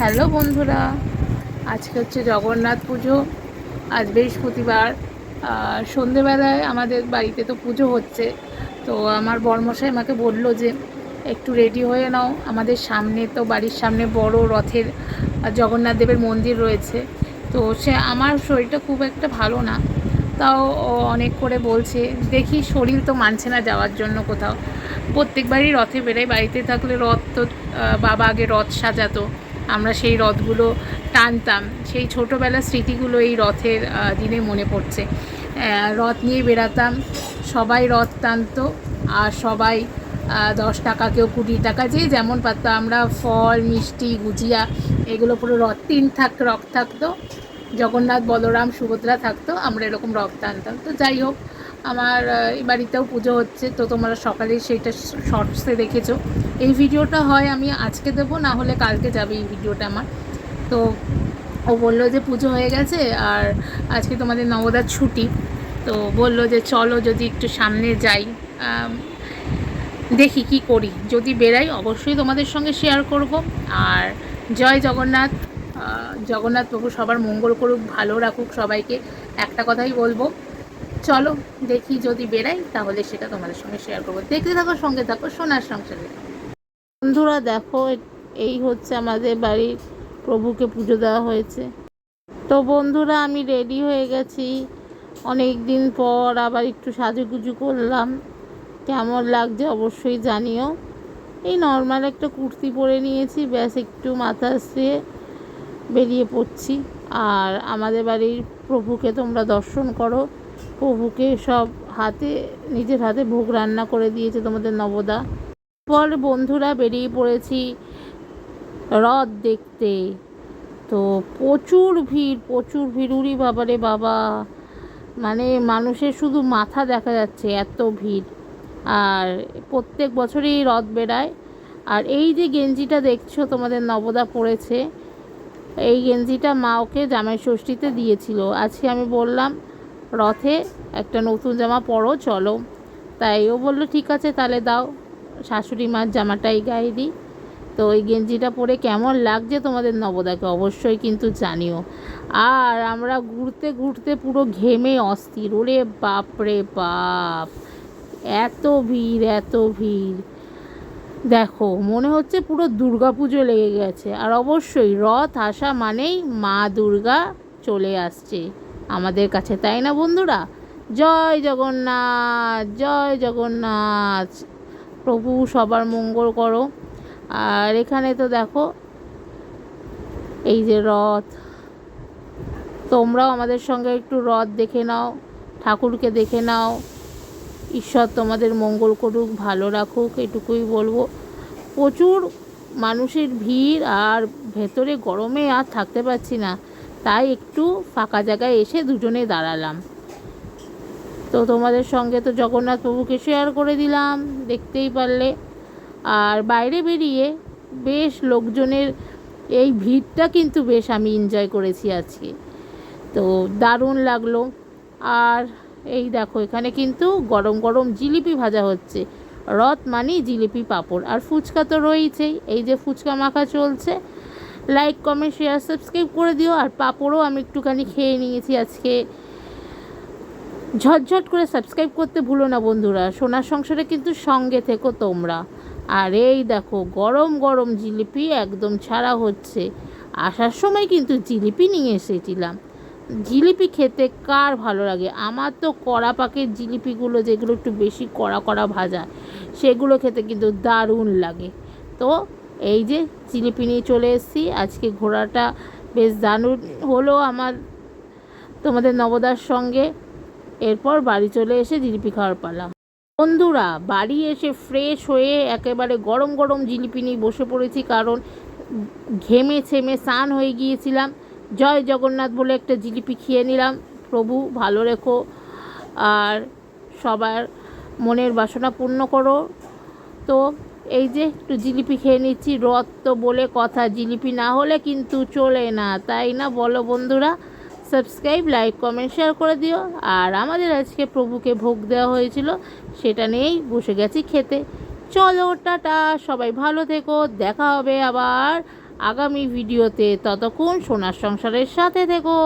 Hello বন্ধুরা, আজকে হচ্ছে জগন্নাথ পুজো। আজ বৃহস্পতিবার। সন্ধেবেলায় আমাদের বাড়িতে তো পুজো হচ্ছে। তো আমার বরমশাই আমাকে বলল যে একটু রেডি হয়ে নাও, আমাদের সামনে তো বাড়ির সামনে বড় রথের জগন্নাথ দেবের মন্দির রয়েছে। তো আমার শরীরটা খুব একটা ভালো না, তাও ও অনেক করে বলছে। দেখি, শরীর তো মানছে না যাওয়ার জন্য কোথাও। প্রত্যেকবারই রথে বেরোয়, বাড়িতে থাকলে রথ তো বাবা আগে রথ সাজাতো, আমরা সেই রথগুলো টানতাম। সেই ছোটোবেলার স্মৃতিগুলো এই রথের দিনে মনে পড়ছে। রথ নিয়ে বেরাতাম, সবাই রথ টানতো, আর সবাই 10 টাকা, কেউ 20 টাকা, যে যেমন পারতো। আমরা ফল, মিষ্টি, গুজিয়া, এগুলো পুরো রথ রথ থাকতো, জগন্নাথ, বলরাম, সুভদ্রা থাকতো, আমরা এরকম রথ টানতাম। তো যাই হোক, আমার এই বাড়িতেও পুজো হচ্ছে, তো তোমরা সকালে সেইটা শর্টসে দেখেছো। এই ভিডিওটা হয় আমি আজকে দেবো, না হলে কালকে যাবে এই ভিডিওটা আমার। তো ও বললো যে পুজো হয়ে গেছে আর আজকে তোমাদের নবদার ছুটি, তো বললো যে চলো যদি একটু সামনে যাই। দেখি কি করি, যদি বেরাই অবশ্যই তোমাদের সঙ্গে শেয়ার করব। আর জয় জগন্নাথ। জগন্নাথ প্রভু সবার মঙ্গল করুক, ভালো রাখুক সবাইকে, একটা কথাই বলবো। চলো দেখি, যদি বেরাই তাহলে সেটা তোমাদের সঙ্গে শেয়ার করবো। দেখতে থাকো, সঙ্গে থাকো, সোনার সংসারে। বন্ধুরা দেখো, এই হচ্ছে আমাদের বাড়ির প্রভুকে পুজো দেওয়া হয়েছে। তো বন্ধুরা, আমি রেডি হয়ে গেছি, অনেক দিন পর আবার একটু সাজুগুজু করলাম। কেমন লাগছে অবশ্যই জানিও। এই নর্মাল একটা কুর্তি পরে নিয়েছি, ব্যাস একটু মাথা আশ্রিয়ে বেরিয়ে পড়ছি। আর আমাদের বাড়ির প্রভুকে তোমরা দর্শন করো। প্রভুকে সব নিজের হাতে ভোগ রান্না করে দিয়েছে তোমাদের নবদা। পর বন্ধুরা বেরিয়ে পড়েছি রথ দেখতে। তো প্রচুর ভিড়, উড়ি বাবারে বাবা, মানে মানুষের শুধু মাথা দেখা যাচ্ছে, এত ভিড়। আর প্রত্যেক বছরই রথ বেড়ায়। আর এই যে গেঞ্জিটা দেখছো তোমাদের নবদা পরেছে, এই গেঞ্জিটা মা ওকে জামাই ষষ্ঠীতে দিয়েছিল। আজকে আমি বললাম রথে একটা নতুন জামা পরো, চলো। তাই ও বললো ঠিক আছে তাহলে দাও, শাশুড়ি মার জামাটাই গায়ে দিই। তো ওই গেঞ্জিটা পরে কেমন লাগছে তোমাদের নবদাকে অবশ্যই কিন্তু জানিও। আর আমরা ঘুরতে ঘুরতে পুরো ঘেমে অস্থির, ওরে বাপ রে বাপ, এত ভিড় এত ভিড়। দেখো মনে হচ্ছে পুরো দুর্গা পুজো লেগে গেছে। আর অবশ্যই রথ আসা মানেই মা দুর্গা চলে আসছে আমাদের কাছে, তাই না বন্ধুরা? জয় জগন্নাথ, জয় জগন্নাথ। প্রভু সবার মঙ্গল করো। আর এখানে তো দেখো এই যে রথ, তোমরাও আমাদের সঙ্গে একটু রথ দেখে নাও, ঠাকুরকে দেখে নাও। ঈশ্বর তোমাদের মঙ্গল করুক, ভালো রাখুক, এটুকুই বলবো। প্রচুর মানুষের ভিড়, আর ভেতরে গরমে আর থাকতে পারছি না, তাই একটু ফাঁকা জায়গায় এসে দুজনে দাঁড়ালাম। তো তোমাদের সঙ্গে তো জগন্নাথ প্রভুকে শেয়ার করে দিলাম, দেখতেই পারলে। আর বাইরে বেরিয়ে বেশ লোকজনের এই ভিড়টা কিন্তু বেশ আমি এনজয় করেছি আজকে, তো দারুণ লাগলো। আর এই দেখো এখানে কিন্তু গরম গরম জিলিপি ভাজা হচ্ছে। রথ মানেই জিলিপি, পাঁপড় আর ফুচকা তো রয়েছেই। এই যে ফুচকা মাখা চলছে। লাইক, কমেন্ট, শেয়ার, সাবস্ক্রাইব করে দিও। আর পাঁপড়ও আমি একটুখানি খেয়ে নিয়েছি আজকে। ঝটঝট করে সাবস্ক্রাইব করতে ভুলো না বন্ধুরা, সোনার সংসারে কিন্তু সঙ্গে থেকো তোমরা। আর এই দেখো গরম গরম জিলিপি একদম ছাড়া হচ্ছে। আসার সময় কিন্তু জিলিপি নিয়ে এসেছিলাম। জিলিপি খেতে কার ভালো লাগে? আমার তো কড়া পাকের জিলিপিগুলো, যেগুলো একটু বেশি কড়া কড়া ভাজা, সেগুলো খেতে কিন্তু দারুণ লাগে। তো এই যে জিলিপি নিয়ে চলে এসেছি। আজকে ঘোরাটা বেশ দারুণ হলো আমার তোমাদের নবদার সঙ্গে। এরপর বাড়ি চলে এসে জিলিপি খাওয়ার পালা। বন্ধুরা বাড়ি এসে ফ্রেশ হয়ে একেবারে গরম গরম জিলিপি নিয়ে বসে পড়েছি, কারণ ঘেমে ছেমে স্নান হয়ে গিয়েছিলাম। জয় জগন্নাথ বলে একটা জিলিপি খেয়ে নিলাম। প্রভু ভালো রেখো, আর সবার মনের বাসনা পূর্ণ করো। তো এই যে একটু জিলিপি খেয়ে নিচ্ছি। রথ তো বলে কথা, জিলিপি না হলে কিন্তু চলে না, তাই না বলো বন্ধুরা? সাবস্ক্রাইব, লাইক, কমেন্ট, শেয়ার করে দিও। আর আমাদের আজকে প্রভুকে ভোগ দেওয়া হয়েছিল, সেটা নিয়েই বসে গেছি খেতে। চলো টাটা, সবাই ভালো থেকো, দেখা হবে আবার আগামী ভিডিওতে। ততক্ষণ সোনার সংসারের সাথে থেকো।